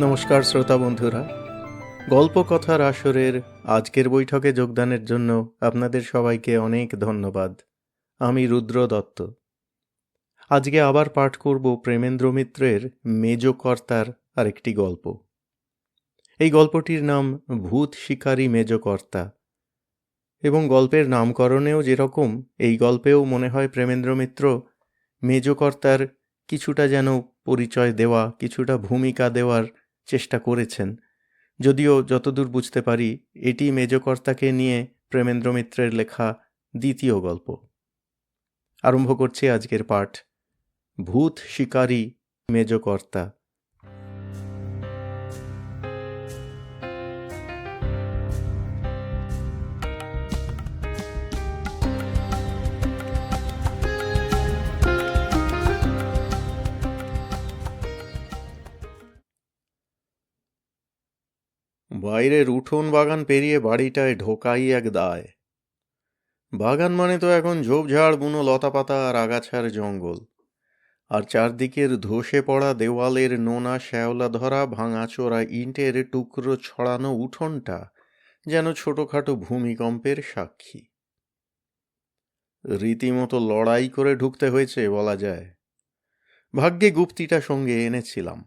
নমস্কার শ্রোতা বন্ধুরা, গল্প কথার আসরের আজকের বৈঠকে যোগদানের জন্য আপনাদের সবাইকে অনেক ধন্যবাদ। আমি রুদ্র দত্ত। আজকে আবার পাঠ করব প্রেমেন্দ্র মিত্রের মেজ কর্তার আরেকটি গল্প। এই গল্পটির নাম ভূত শিকারী মেজ কর্তা, এবং গল্পের নামকরণেও যেরকম, এই গল্পেও মনে হয় প্রেমেন্দ্র মিত্র মেজ কর্তার কিছুটা যেন পরিচয় দেওয়া, কিছুটা ভূমিকা দেওয়ার চেষ্টা করেছেন। যদিও যতদূর বুঝতে পারি এটি মেজকর্তাকে নিয়ে প্রেমেন্দ্র মিত্রের লেখা দ্বিতীয় গল্প। আরম্ভ করছি আজকের পাঠ, ভূত শিকারী মেজকর্তা। বাইরের উঠোন বাগান পেরিয়ে বাড়িটায় ঢোকাই এক দায়। বাগান মানে তো এখন ঝোপঝাড়, বুনো লতাপাতা আর আগাছার জঙ্গল, আর চারদিকের ধসে পড়া দেওয়ালের নোনা শ্যাওলা ধরা ভাঙাচোরা ইটের টুকরো ছড়ানো উঠোনটা যেন ছোটখাটো ভূমিকম্পের সাক্ষী। রীতিমতো লড়াই করে ঢুকতে হয়েছে বলা যায়। ভাগ্যে গুপ্তিটা সঙ্গে এনেছিলাম।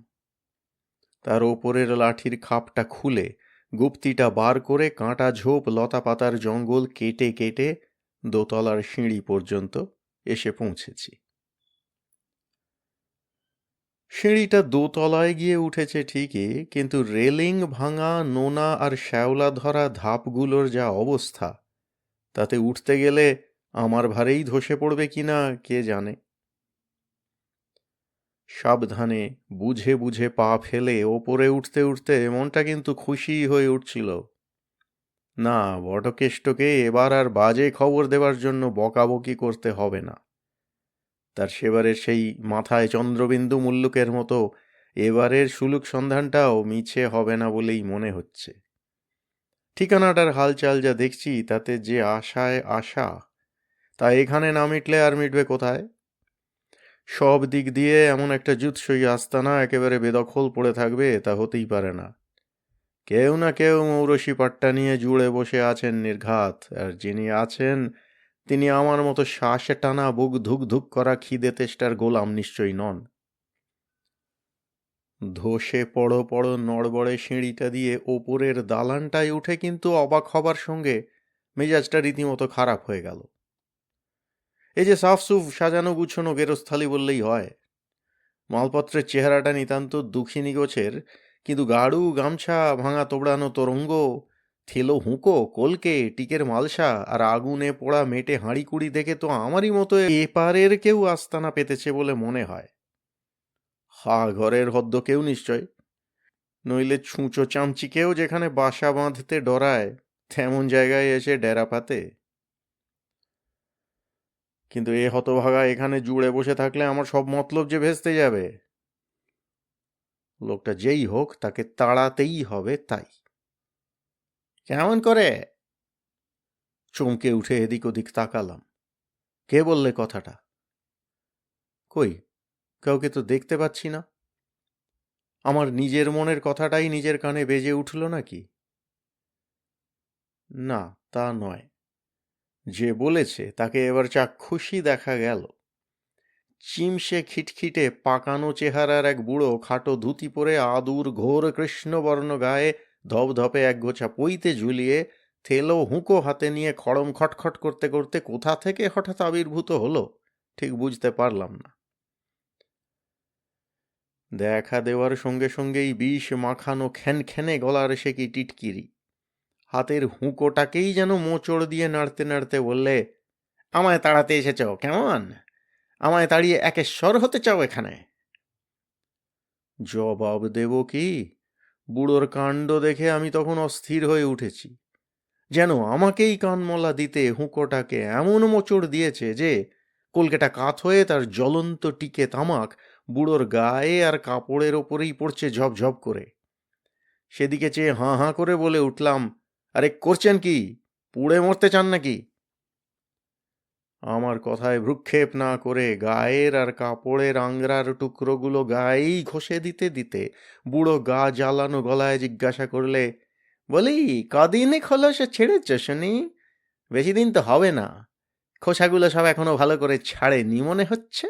তার ওপরের লাঠির খাপটা খুলে গুপ্তিটা বার করে কাঁটা ঝোপ লতাপাতার জঙ্গল কেটে কেটে দোতলার সিঁড়ি পর্যন্ত এসে পৌঁছেছি। সিঁড়িটা দোতলায় গিয়ে উঠেছে ঠিকই, কিন্তু রেলিং ভাঙা, নোনা আর শ্যাওলা ধরা ধাপগুলোর যা অবস্থা, তাতে উঠতে গেলে আমার ভারেই ধসে পড়বে কিনা কে জানে। সাবধানে বুঝে বুঝে পা ফেলে ওপরে উঠতে উঠতে মনটা কিন্তু খুশি হয়ে উঠছিল। না, বটকেষ্টকে এবার আর বাজে খবর দেওয়ার জন্য বকাবকি করতে হবে না। তার সেবারের সেই মাথায় চন্দ্রবিন্দু মুল্লুকের মতো এবারের সুলুক সন্ধানটাও মিছে হবে না বলেই মনে হচ্ছে। ঠিকানাটার হালচাল যা দেখছি, তাতে যে আশায় আশা, তা এখানে না মিটলে আর মিটবে কোথায়? সব দিক দিয়ে এমন একটা জুৎসই আস্তানা একেবারে বেদখল পড়ে থাকবে, তা হতেই পারে না। কেউ না কেউ মৌরসি পাট্টা নিয়ে জুড়ে বসে আছেন নির্ঘাত, আর যিনি আছেন তিনি আমার মতো শ্বাসে টানা, বুক ধুক ধুক করা খিদে তেষ্টার গোলাম নিশ্চয়ই নন। ধসে পড়ো পড়ো নড়বড়ে সিঁড়িটা দিয়ে ওপরের দালানটায় উঠে কিন্তু অবাক হবার সঙ্গে মেজাজটা রীতিমতো খারাপ হয়ে গেল। এই যে সাফসুফ সাজানো গুছানো গেরস্থালি বললেই হয়। মালপত্রের চেহারাটা নিতান্ত দুঃখিনী গোছের, কিন্তু গাড়ু, গামছা, ভাঙা তোবড়ানো তোরঙ্গ, থেলো হুঁকো, কলকে, টিকের মালসা আর আগুনে পোড়া মেটে হাঁড়িকুড়ি দেখে তো আমারই মতো এপারের কেউ আস্তানা পেতেছে বলে মনে হয়। ঘরের হদ্দ কেউ নিশ্চয়, নইলে ছুঁচো চামচিকেও যেখানে বাসা বাঁধতে ডরায়, তেমন জায়গায় এসে ডেরা পাতে। কিন্তু এ হতভাগা এখানে জুড়ে বসে থাকলে আমার সব মতলব যে ভেস্তে যাবে। লোকটা যেই হোক, তাকে তাড়াতেই হবে। তাই কেমন করে চমকে উঠে এদিক ওদিক তাকালাম। কে বললে কথাটা? কই, কাউকে তো দেখতে পাচ্ছি না। আমার নিজের মনের কথাটাই নিজের কানে বেজে উঠল নাকি? না, তা নয়। যে বলেছে তাকে এবার চাক্ষুষই দেখা গেল। চিমসে খিটখিটে পাকানো চেহারার এক বুড়ো, খাটো ধুতি পরে, আদুর ঘোর কৃষ্ণবর্ণ গায়ে ধপধপে একগোছা পইতে ঝুলিয়ে, থেলো হুঁকো হাতে নিয়ে খড়ম খটখট করতে করতে কোথা থেকে হঠাৎ আবির্ভূত হলো ঠিক বুঝতে পারলাম না। দেখা দেওয়ার সঙ্গে সঙ্গেই বিষ মাখানো খ্যানখ্যানে গলার সে কি টিটকিরি, হাতের হুঁকোটাকেই যেন মোচড় দিয়ে নাড়তে নাড়তে বললে, আমায় তাড়াতে এসেছ কেমন? আমায় তাড়িয়ে একেশ্বর হতে চাও এখানে? জবাব দেব কি? বুড়োর কাণ্ড দেখে আমি তখন অস্থির হয়ে উঠেছি। যেন আমাকেই কানমলা দিতে হুঁকোটাকে এমন মোচড় দিয়েছে যে কলকেটা কাত হয়ে তার জ্বলন্ত টিকে তামাক বুড়োর গায়ে আর কাপড়ের ওপরেই পড়ছে ঝপঝপ করে। সেদিকে চেয়ে হাঁ হাঁ করে বলে উঠলাম, আরে করছেন কি? পুড়ে মরতে চান নাকি? আমার কথায় ভ্রুক্ষেপ না করে গায়ের আর কাপড়ের আংরার টুকরোগুলো গায়েই ঘষে দিতে দিতে বুড়ো গা জ্বালানো গলায় জিজ্ঞাসা করলে, বলি, কদিনে খোলস ছেড়েছ শুনি? বেশি দিন তো হবে না। খোসাগুলো সব এখনো ভালো করে ছাড়েনি মনে হচ্ছে।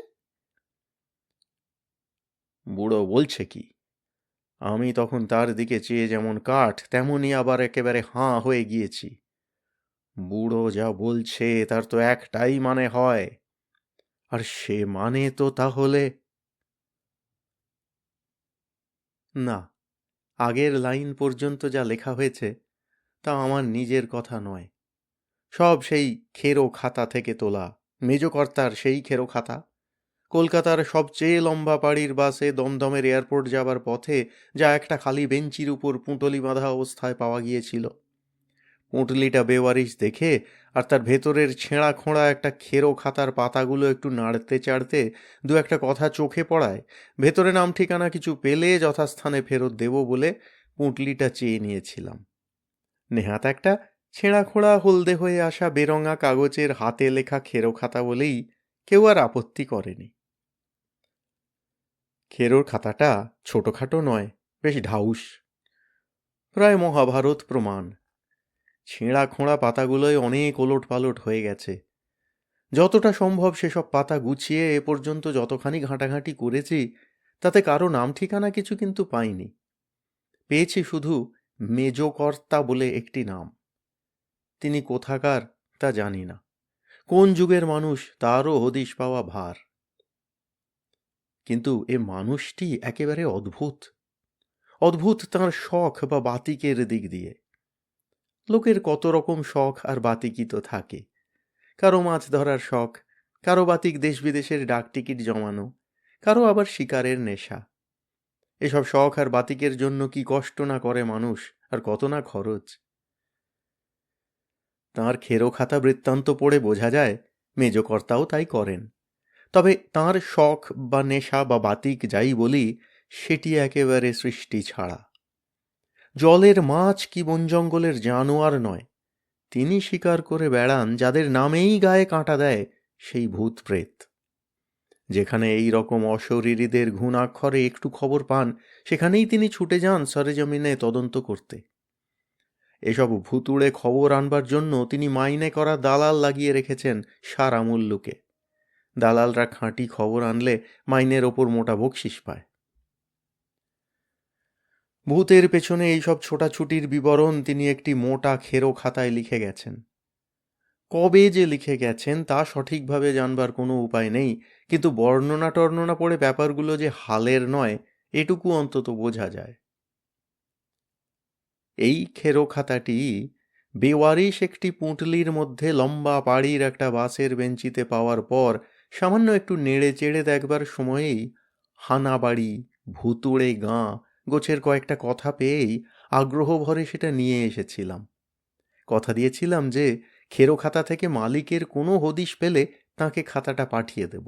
বুড়ো বলছে কি? আমি তখন তার দিকে চেয়ে যেমন কাঠ, তেমনি আবার একেবারে হাঁ হয়ে গিয়েছি। বুড়ো যা বলছে তার তো একটাই মানে হয়, আর সে মানে তো তাহলে... না, আগের লাইন পর্যন্ত যা লেখা হয়েছে তা আমার নিজের কথা নয়। সব সেই খেরো খাতা থেকে তোলা, মেজকর্তার সেই খেরো খাতা। কলকাতার সবচেয়ে লম্বা পাড়ির বাসে দমদমের এয়ারপোর্ট যাবার পথে যা একটা খালি বেঞ্চির উপর পুঁটলি বাঁধা অবস্থায় পাওয়া গিয়েছিল। পুঁটলিটা বেওয়ারিশ দেখে আর তার ভেতরের ছেঁড়া খোঁড়া একটা খেরো খাতার পাতাগুলো একটু নাড়তে চাড়তে দু একটা কথা চোখে পড়ায় ভেতরে নাম ঠিকানা কিছু পেলে যথাস্থানে ফেরত দেব বলে পুঁটলিটা চেয়ে নিয়েছিলাম। নেহাত একটা ছেঁড়া খোঁড়া হলদে হয়ে আসা বেরঙা কাগজের হাতে লেখা খেরো খাতা বলেই কেউ আর আপত্তি করেনি। খেরোর খাতাটা ছোটখাটো নয়, বেশ ঢাউস, প্রায় মহাভারত প্রমাণ। ছেঁড়া খোঁড়া পাতাগুলোয় অনেক ওলট পালট হয়ে গেছে। যতটা সম্ভব সেসব পাতা গুছিয়ে এ পর্যন্ত যতখানি ঘাঁটাঘাঁটি করেছি তাতে কারো নাম ঠিকানা কিছু কিন্তু পাইনি। পেয়েছি শুধু মেজকর্তা বলে একটি নাম। তিনি কোথাকার তা জানি না, কোন যুগের মানুষ তারও হদিশ পাওয়া ভার। কিন্তু এ মানুষটি একেবারে অদ্ভুত। অদ্ভুত তাঁর শখ বা বাতিকের দিক দিয়ে। লোকের কত রকম শখ আর বাতিকই তো থাকে। কারো মাছ ধরার শখ, কারো বাতিক দেশ বিদেশের ডাকটিকিট জমানো, কারো আবার শিকারের নেশা। এসব শখ আর বাতিকের জন্য কি কষ্ট না করে মানুষ, আর কত না খরচ। তাঁর খেরো খাতা বৃত্তান্ত পড়ে বোঝা যায় মেজকর্তাও তাই করেন। তবে তাঁর শখ বা নেশা বা বাতিক যাই বলি, সেটি একেবারে সৃষ্টি ছাড়া। জলের মাছ কি বন জঙ্গলের জানোয়ার নয়। তিনি শিকার করে বেড়ান যাদের নামেই গায়ে কাঁটা দেয় সেই ভূত প্রেত। যেখানে এই রকম অশরীরীদের ঘুণাক্ষরে একটু খবর পান, সেখানেই তিনি ছুটে যান সরেজমিনে তদন্ত করতে। এসব ভুতুড়ে খবর আনবার জন্য তিনি মাইনে করা দালাল লাগিয়ে রেখেছেন সারা মুল্লুকে। দালালরা খাঁটি খবর আনলে মাইনের ওপর মোটা বকশিস পায়। ভূতের পেছনে এইসব ছোটাছুটির বিবরণ তিনি একটি মোটা খেরো খাতায় লিখে গেছেন। কবে যে লিখে গেছেন তা সঠিকভাবে জানবার কোনো উপায় নেই, কিন্তু বর্ণনা টর্ণনা পড়ে ব্যাপারগুলো যে হালের নয় এটুকু অন্তত বোঝা যায়। এই খেরো খাতাটি বেওয়ারিশ একটি পুঁটলির মধ্যে লম্বা পাড়ির একটা বাসের বেঞ্চিতে পাওয়ার পর সামান্য একটু নেড়ে চেড়ে দেখবার সময়েই হানাবাড়ি, ভুতুড়ে গাঁ গোছের কয়েকটা কথা পেয়েই আগ্রহ ভরে সেটা নিয়ে এসেছিলাম। কথা দিয়েছিলাম যে খেরো খাতা থেকে মালিকের কোনো হদিশ পেলে তাকে খাতাটা পাঠিয়ে দেব।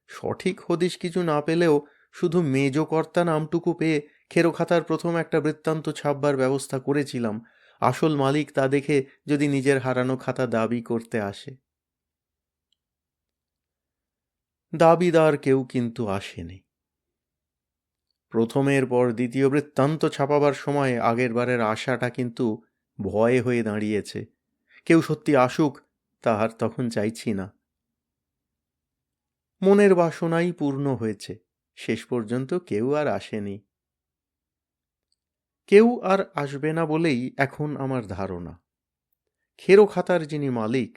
সঠিক হদিশ কিছু না পেলেও শুধু মেজকর্তা নামটুকু পেয়ে খেরো খাতার প্রথম একটা বৃত্তান্ত ছাপবার ব্যবস্থা করেছিলাম, আসল মালিক তা দেখে যদি নিজের হারানো খাতা দাবি করতে আসে। দাবিদার কেউ কিন্তু আসেনি। প্রথমের পর দ্বিতীয় বৃত্তান্ত ছাপাবার সময় আগের বারের আশাটা কিন্তু ভয় হয়ে দাঁড়িয়েছে। কেউ সত্যি আসুক তাহার তখন চাইছি না। মনের বাসনাই পূর্ণ হয়েছে, শেষ পর্যন্ত কেউ আর আসেনি। কেউ আর আসবে না বলেই এখন আমার ধারণা খেরো খাতার যিনি মালিক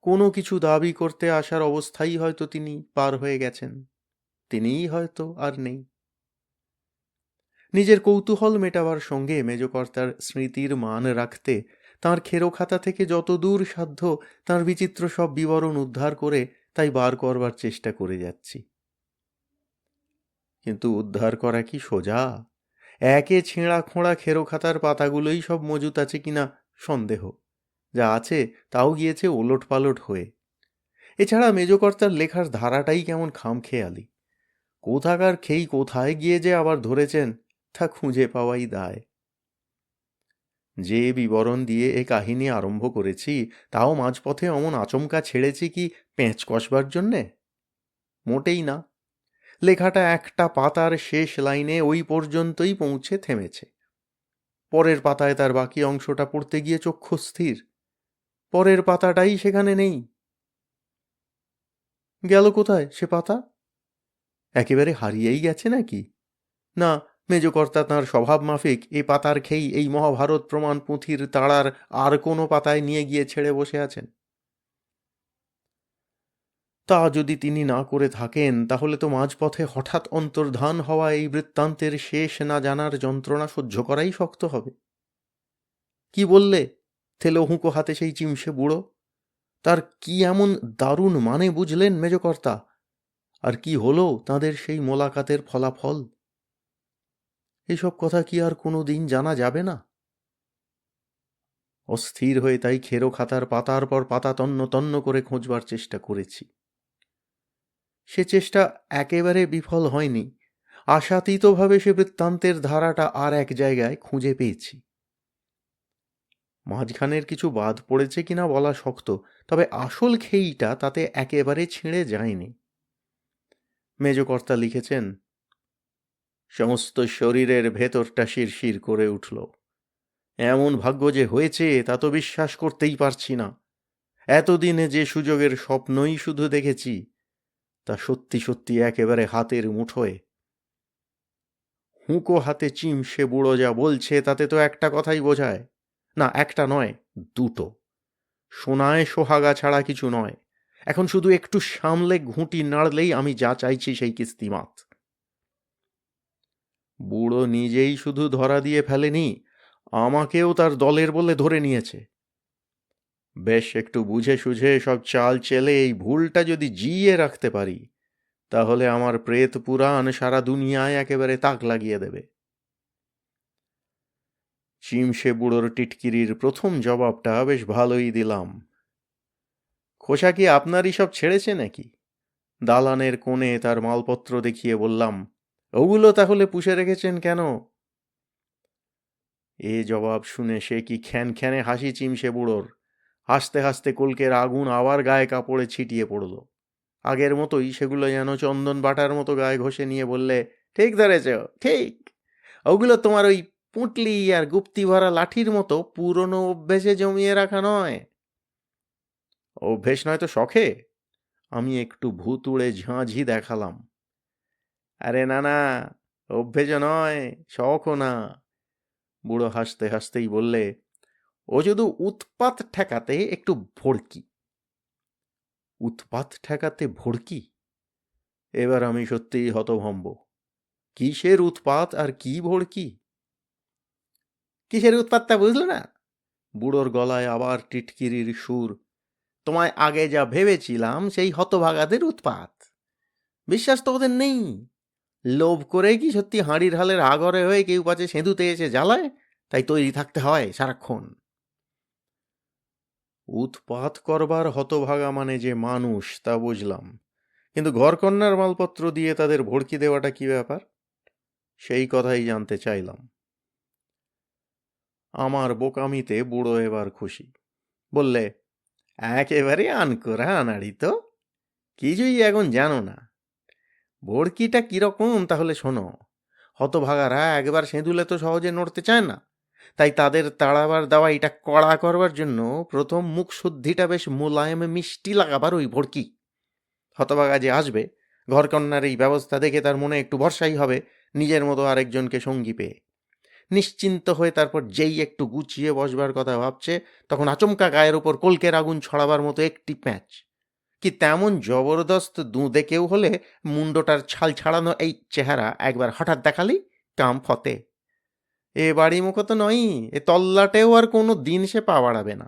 কোনো কিছু দাবি করতে আসার অবস্থাই হয়তো তিনি পার হয়ে গেছেন। তিনিই হয়তো আর নেই। নিজের কৌতূহল মেটাবার সঙ্গে মেজকর্তার স্মৃতির মান রাখতে তাঁর খেরো খাতা থেকে যত দূর সাধ্য তাঁর বিচিত্র সব বিবরণ উদ্ধার করে তাই বার করবার চেষ্টা করে যাচ্ছি। কিন্তু উদ্ধার করা কি সোজা? একে ছেঁড়া খোঁড়া খেরো খাতার পাতাগুলোই সব মজুত আছে কিনা সন্দেহ। যা আছে তাও গিয়েছে ওলট পালট হয়ে। এছাড়া মেজকর্তার লেখার ধারাটাই কেমন খামখেয়ালি। কোথাকার খেই কোথায় গিয়ে যে আবার ধরেছেন তা খুঁজে পাওয়াই দায়। যে বিবরণ দিয়ে এ কাহিনী আরম্ভ করেছি, তাও মাঝপথে অমন আচমকা ছেড়েছি কি পেঁচ কষবার জন্যে? মোটেই না। লেখাটা একটা পাতার শেষ লাইনে ওই পর্যন্তই পৌঁছে থেমেছে। পরের পাতায় তার বাকি অংশটা পড়তে গিয়ে চক্ষু স্থির। পরের পাতাটাই সেখানে নেই। গেল কোথায় সে পাতা? একেবারে হারিয়েই গেছে নাকি? না, মেজকর্তা তাঁর স্বভাব মাফিক এ পাতার খেই এই মহাভারত প্রমাণ পুঁথির তাড়ার আর কোনো পাতায় নিয়ে গিয়ে ছেড়ে বসে আছেন। তা যদি তিনি না করে থাকেন, তাহলে তো মাঝপথে হঠাৎ অন্তর্ধান হওয়া এই বৃত্তান্তের শেষ না জানার যন্ত্রণা সহ্য করাই শক্ত হবে। কি বললে? থেলো হুঁকো হাতে সেই চিমসে বুড়ো। তার কি এমন দারুণ মানে বুঝলেন মেজকর্তা? আর কি হলো তাঁদের সেই মোলাকাতের ফলাফল? এসব কথা কি আর কোনো দিন জানা যাবে না? অস্থির হয়ে তাই খেরো খাতার পাতার পর পাতা তন্ন তন্ন করে খোঁজবার চেষ্টা করেছি। সে চেষ্টা একেবারে বিফল হয়নি। আশাতীতভাবে সে বৃত্তান্তের ধারাটা আর এক জায়গায় খুঁজে পেয়েছি। মাঝখানের কিছু বাদ পড়েছে কিনা বলা শক্ত, তবে আসল খেইটা তাতে একেবারে ছিঁড়ে যায়নি। মেজকর্তা লিখেছেন, সমস্ত শরীরের ভেতরটা শিরশির করে উঠল। এমন ভাগ্য যে হয়েছে তা তো বিশ্বাস করতেই পারছি না। এতদিনে যে সুযোগের স্বপ্নই শুধু দেখেছি, তা সত্যি সত্যি একেবারে হাতের মুঠোয়। হুঁকো হাতে চিমসে বুড়ো যা বলছে তাতে তো একটা কথাই বোঝায়। না, একটা নয়, দুটো। সোনায় সোহাগা ছাড়া কিছু নয়। এখন শুধু একটু সামলে ঘুঁটি নাড়লেই আমি যা চাইছি সেই কিস্তিমাত। বুড়ো নিজেই শুধু ধরা দিয়ে ফেলেনি, আমাকেও তার দলের বলে ধরে নিয়েছে। বেশ একটু বুঝে সুঝে সব চাল চেলে এই ভুলটা যদি জিইয়ে রাখতে পারি, তাহলে আমার প্রেত পুরাণ সারা দুনিয়ায় একেবারে তাক লাগিয়ে দেবে। চিমসে বুড়োর টিটকিরির প্রথম জবাবটা বেশ ভালোই দিলাম। খোসা কি আপনারই সব ছেড়েছে নাকি? দালানের কোণে তার মালপত্র দেখিয়ে বললাম, ওগুলো তাহলে পুষে রেখেছেন কেন? এ জবাব শুনে সে কি খ্যানখ্যানে হাসি চিমসে বুড়োর। হাসতে হাসতে কলকের আগুন আবার গায়ে কাপড়ে ছিটিয়ে পড়ল। আগের মতোই সেগুলো যেন চন্দন বাটার মতো গায়ে ঘষে নিয়ে বললে, ঠিক ধরেছ, ঠিক। ওগুলো তোমার ওই পুঁটলি আর গুপ্তি ভরা লাঠির মতো পুরনো অভ্যেসে জমিয়ে রাখা নয়। অভ্যেস নয় তো শখে? আমি একটু ভুতুড়ে ঝাঁঝি দেখালাম। আরে না না, অভ্যেস নয়, শখও না। বুড়ো হাসতে হাসতেই বললে, ও শুধু উৎপাত ঠেকাতে একটু ভড়কি। উৎপাত ঠেকাতে ভড়কি? এবার আমি সত্যিই হতভম্ব। কিসের উৎপাত আর কি ভড়কি? কিসের উৎপাতটা বুঝলে না? বুড়োর গলায় আবার টিটকিরির সুর। তোমায় আগে যা ভেবেছিলাম সেই হতভাগাদের উৎপাত। বিশ্বাস তো ওদের নেই। লোভ করে কি সত্যি হাঁড়ির হালের আগরে হয়ে কেউ পাছে সেঁধুতে এসে জ্বালায়, তাই তৈরি থাকতে হয় সারাক্ষণ। উৎপাত করবার হতভাগা মানে যে মানুষ তা বুঝলাম, কিন্তু ঘরকন্নার মালপত্র দিয়ে তাদের ভড়কি দেওয়াটা কি ব্যাপার? সেই কথাই জানতে চাইলাম। আমার বোকামিতে বুড়ো এবার খুশি। বললে, একেবারে আনকোরা আনাড়ি তো, কিছুই এখন জানো না। ভড়কিটা কিরকম তাহলে শোনো। হতভাগারা একবার সেঁধুলে তো সহজে নড়তে চায় না, তাই তাদের তাড়াবার দাওয়াইটা কড়া করবার জন্য প্রথম মুখ শুদ্ধিটা বেশ মোলায়েম মিষ্টি লাগাবার ওই ভড়কি। হতভাগা যে আসবে, ঘরকন্নার এই ব্যবস্থা দেখে তার মনে একটু ভরসাই হবে নিজের মতো আরেকজনকে সঙ্গী পেয়ে। নিশ্চিন্ত হয়ে তারপর যেই একটু গুছিয়ে বসবার কথা ভাবছে, তখন আচমকা গায়ের ওপর কলকের আগুন ছড়াবার মতো একটি প্যাঁচ। কি তেমন জবরদস্ত দুঁদে কেউ হলে মুন্ডটার ছাল ছাড়ানো এই চেহারা একবার হঠাৎ দেখালি কাম ফতে। এ বাড়ি মুখো তো নয়, এ তল্লাটেও আর কোনো দিন সে পা বাড়াবে না।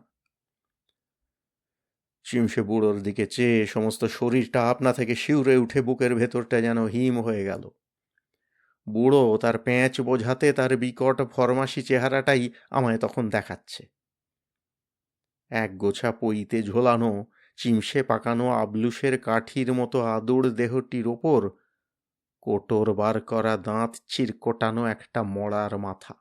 চিমসে বুড়োর দিকে চেয়ে সমস্ত শরীরটা আপনা থেকে শিউরে উঠে বুকের ভেতরটা যেন হিম হয়ে গেল। বুড়ো তার প্যাঁচ বোঝাতে তার বিকট ফরমাসি চেহারাটাই আমায় তখন দেখাচ্ছে। এক গোছা পইতে ঝোলানো চিমসে পাকানো আবলুসের কাঠির মতো আদুর দেহটির ওপর কোটর বার করা দাঁত চিরকোটানো একটা মড়ার মাথা।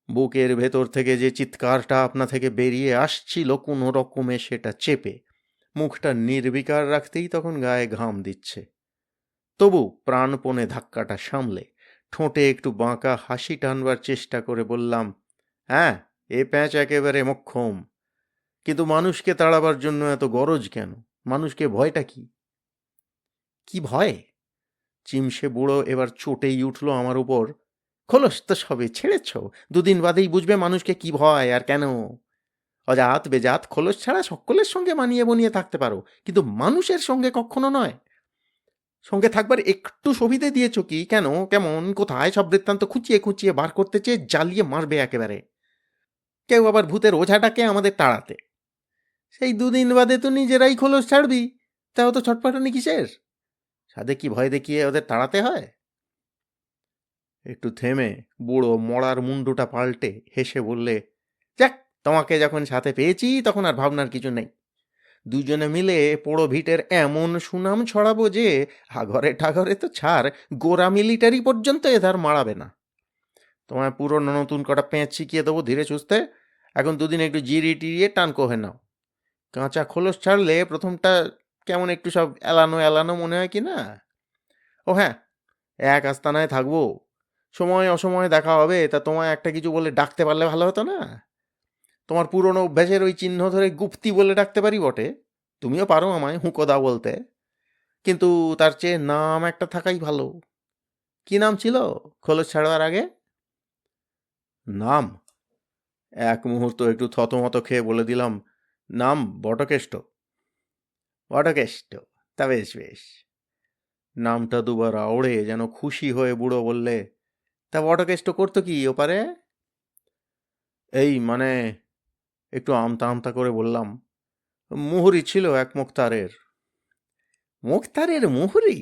বুকের ভেতর থেকে যে চিৎকারটা আপনা থেকে বেরিয়ে আসছিল কোনো রকমে সেটা চেপে মুখটা নির্বিকার রাখতেই তখন গায়ে ঘাম দিচ্ছে। তবু প্রাণপণে ধাক্কাটা সামলে ঠোঁটে একটু বাঁকা হাসি টানবার চেষ্টা করে বললাম, হ্যাঁ, এ প্যাঁচ একেবারে মোক্ষম। কিন্তু মানুষকে তাড়াবার জন্য এত গরজ কেন? মানুষকে ভয়টা কি? কি ভয়? চিমসে বুড়ো এবার চটেই উঠল আমার উপর। খোলস তো সবে ছেড়েছ, দুদিন বাদেই বুঝবে মানুষকে কি ভয় আর কেন। অজাত বেজাত খোলস ছাড়া সকলের সঙ্গে মানিয়ে বনিয়ে থাকতে পারো, কিন্তু মানুষের সঙ্গে কখনো নয়। সঙ্গে থাকবার একটু সুবিধে দিয়েছ কি? কেন, কেমন, কোথায়, সব বৃত্তান্ত খুঁচিয়ে খুঁচিয়ে বার করতে চেয়ে জ্বালিয়ে মারবে একেবারে। কেউ আবার ভূতের ওঝাটাকে আমাদের তাড়াতে। সেই দুদিন বাদে তো নিজেরাই খোলস ছাড়বি, তাও তো ছটপটানি কিসের? সাধে কি ভয় দেখিয়ে ওদের তাড়াতে হয়? একটু থেমে বুড়ো মরার মুন্ডুটা পাল্টে হেসে বললে, যাক, তোমাকে যখন সাথে পেয়েছি তখন আর ভাবনার কিছু নেই। দুজনে মিলে পোড়ো ভিটের এমন সুনাম ছড়াবো যে হাঘরে ঠাঘরে তো ছাড়, গোরা মিলিটারি পর্যন্ত এধার মারাবে না। তোমায় পুরনো নতুন কটা পেঁচ শিখিয়ে দেবো ধীরে সুস্থে। এখন দুদিন একটু জিরিয়ে টিরিয়ে টান কহে নাও। কাঁচা খোলস ছাড়লে প্রথমটা কেমন একটু সব এলানো এলানো মনে হয় কি না? ও হ্যাঁ, এক আস্তানায় থাকবো, সময় অসময়ে দেখা হবে, তা তোমায় একটা কিছু বলে ডাকতে পারলে ভালো হতো না? তোমার পুরনো অভ্যাসের ওই চিহ্ন ধরে গুপ্তি বলে ডাকতে পারি বটে, তুমিও পারো আমায় হুঁকোদা বলতে, কিন্তু তার চেয়ে নাম একটা থাকাই ভালো। কি নাম ছিল খোলস ছাড়বার আগে? নাম? এক মুহূর্ত একটু থতমত খেয়ে বলে দিলাম, নাম বটকেষ্ট। বটকেষ্ট, তা বেশ বেশ। নামটা দুবার আওড়ে যেন খুশি হয়ে বুড়ো বললে, তা বটকেষ্ট করতো কি ওপারে? এই মানে, একটু আমতা আমতা করে বললাম, মুহুরি ছিল এক মুক্তারের। মুক্তারের মুহুরি?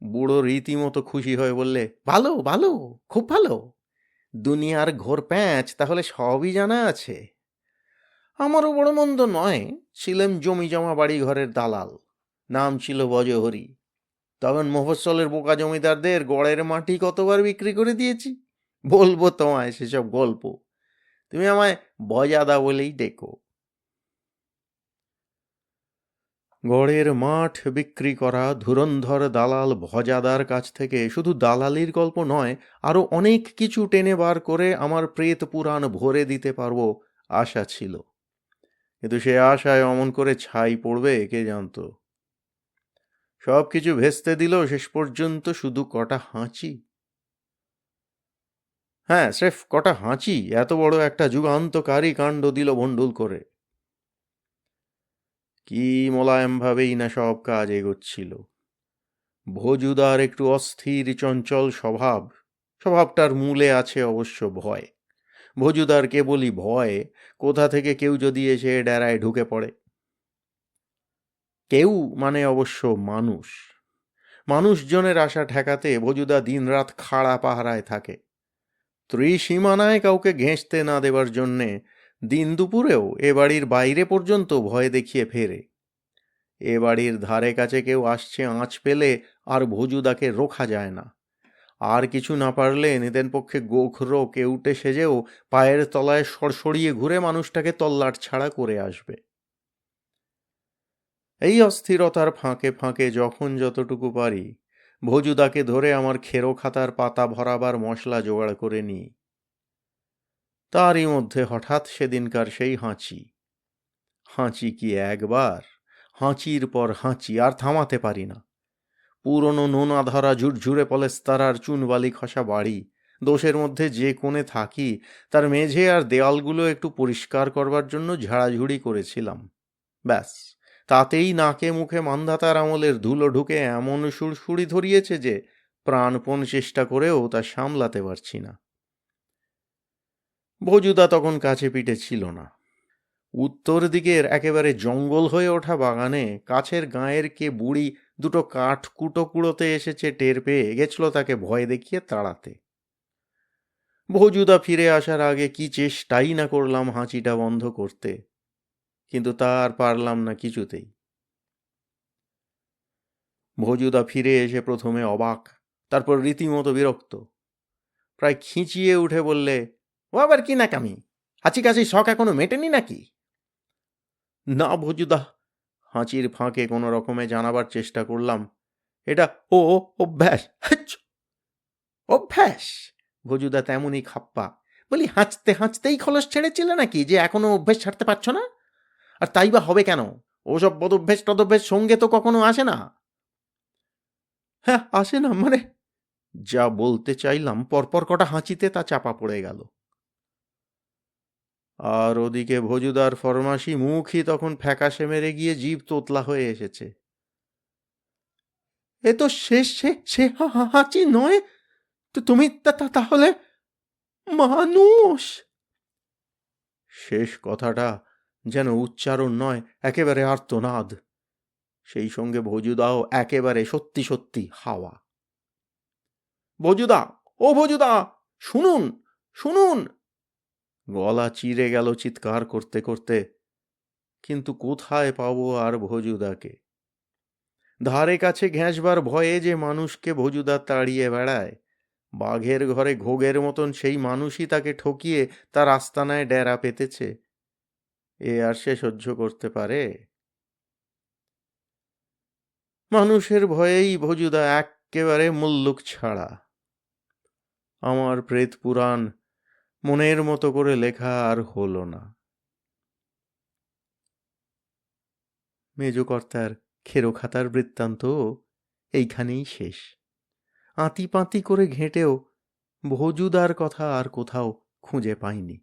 বুড়ো রীতিমতো খুশি হয়ে বললে, ভালো ভালো, খুব ভালো। দুনিয়ার ঘোর প্যাঁচ তাহলে সবই জানা আছে। আমারও বড় মন্দ নয়, ছিলেন জমি জমা বাড়ি ঘরের দালাল, নাম ছিল বজহরি। তখন মফস্বলের বোকা জমিদারদের গড়ের মাটি কতবার বিক্রি করে দিয়েছি, বলবো তোমায় সেসব গল্প। তুমি আমায় বজাদা বলেই ডেকো। গড়ের মাঠ বিক্রি করা ধুরন্ধর দালাল ভজাদার কাছ থেকে শুধু দালালির গল্প নয়, আরও অনেক কিছু টেনে বার করে আমার প্রেত পুরাণ ভরে দিতে পারবো আশা ছিল। কিন্তু সে আশায় অমন করে ছাই পড়বে কে জানতো। সব কিছু ভেস্তে দিল শেষ পর্যন্ত শুধু কটা হাঁচি। হ্যাঁ, স্রেফ কটা হাঁচি এত বড় একটা যুগান্তকারী কাণ্ড দিল ভণ্ডুল করে। কি মোলায়েমভাবেই না সব কাজ এগোচ্ছিল। ভজুদার একটু অস্থির চঞ্চল স্বভাব, স্বভাবটার মূলে আছে অবশ্য ভয়। ভজুদার কেবলই ভয় কোথা থেকে কেউ যদি এসে ডেরায় ঢুকে পড়ে। কেউ মানে অবশ্য মানুষ। মানুষজনের আশা ঠেকাতে ভজুদা দিনরাত খাড়া পাহারায় থাকে। ত্রিসীমানায় কাউকে ঘেঁষতে না দেবার জন্যে দিন দুপুরেও এ বাড়ির বাইরে পর্যন্ত ভয় দেখিয়ে ফেরে। এ বাড়ির ধারে কাছে কেউ আসছে আঁচ পেলে আর ভজুদাকে রোখা যায় না। আর কিছু না পারলে নিদেন পক্ষে গোখরো কেউটে সেজেও পায়ের তলায় সরসরিয়ে ঘুরে মানুষটাকে তল্লাট ছাড়া করে আসবে। এই অস্থিরতার ফাঁকে ফাঁকে যখন যতটুকু পারি ভজুদাকে ধরে আমার খেরো খাতার পাতা ভরাবার মশলা জোগাড় করে নিই। তারই মধ্যে হঠাৎ সেদিনকার সেই হাঁচি। হাঁচি কি একবার, হাঁচির পর হাঁচি, আর থামাতে পারি না। পুরনো নোনা ধরা ঝুরঝুরে পলেস্তারার চুনবালি খসা বাড়ি, দোষের মধ্যে যে কোণে থাকি তার মেঝে আর দেওয়ালগুলো একটু পরিষ্কার করবার জন্য ঝাড়াঝুড়ি করেছিলাম। ব্যাস, তাতেই নাকে মুখে মান্ধাতার আমলের ধুলো ঢুকে এমন সুড়সুড়ি ধরিয়েছে যে প্রাণপণ চেষ্টা করেও তা সামলাতে পারছি না। ভজুদা তখন কাছে পিঠে ছিল না। উত্তর দিকের একেবারে জঙ্গল হয়ে ওঠা বাগানে কাছের গাঁয়ের কে বুড়ি দুটো কাঠ কুটো কুড়োতে এসেছে টের পেয়ে গেছিল তাকে ভয় দেখিয়ে তাড়াতে। ভজুদা ফিরে আসার আগে কি চেষ্টাই না করলাম হাঁচিটা বন্ধ করতে, কিন্তু তা আর পারলাম না কিছুতেই। ভজুদা ফিরে এসে প্রথমে অবাক, তারপর রীতিমতো বিরক্ত। প্রায় খিঁচিয়ে উঠে বললে, আবার কি নাকামি? হাঁচি কাশির শখ এখনো মেটেনি নাকি? না ভজুদা, হাঁচির ফাঁকে কোনো রকমে জানাবার চেষ্টা করলাম, এটা অভ্যাস। হাচ্চু! অভ্যাস? ভজুদা তেমনই খাপ্পা। বলি, হাঁচতে হাঁচতেই খলস ছেড়েছিলে নাকি যে এখনো অভ্যেস ছাড়তে পারছো না? আর তাই বা হবে কেন? ওসব বদভ্যেস টদভ্যেস সঙ্গে তো কখনো আসে না। হ্যাঁ, আসে না মানে? যা বলতে চাইলাম পরপর কটা হাঁচিতে তা চাপা পড়ে গেল। আর ওদিকে ভজুদার ফরমাসি মুখই তখন ফ্যাকাশে মেরে গিয়ে জিভ তোতলা হয়ে এসেছে। এ তো সে হাঁচি নয়, তো তুমি তাহলে মানুষ? শেষ কথাটা যেন উচ্চারণ নয়, একেবারে আর্তনাদ। সেই সঙ্গে ভজুদাও একেবারে সত্যি সত্যি হাওয়া। ভজুদা, ও ভজুদা, শুনুন শুনুন! গলা চিরে গেল চিৎকার করতে করতে, কিন্তু কোথায় পাবো আর ভজুদাকে? ধারে কাছে ঘেঁষবার ভয়ে যে মানুষকে ভজুদা তাড়িয়ে বেড়ায়, বাঘের ঘরে ঘোগের মতন সেই মানুষই তাকে ঠকিয়ে তার আস্তানায় ডেরা পেতেছে। এ আর সে সহ্য করতে পারে? মানুষের ভয়েই ভজুদা এক্কেবারে মুল্লুক ছাড়া। আমার প্রেত পুরাণ মনের মতো করে লেখা আর হলো না। মেজকর্তার খেরো খাতার বৃত্তান্ত এইখানেই শেষ। আঁতিপাঁতি করে ঘেঁটেও ভজুদার কথা আর কোথাও খুঁজে পাইনি।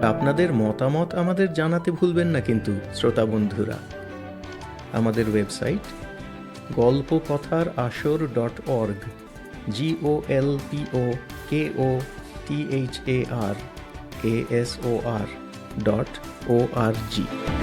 আপনাদের মতামত আমাদের জানাতে ভুলবেন না কিন্তু শ্রোতা বন্ধুরা। আমাদের ওয়েবসাইট গল্পকথার আসর .org, GOLPOKOTHAR ASOR .org।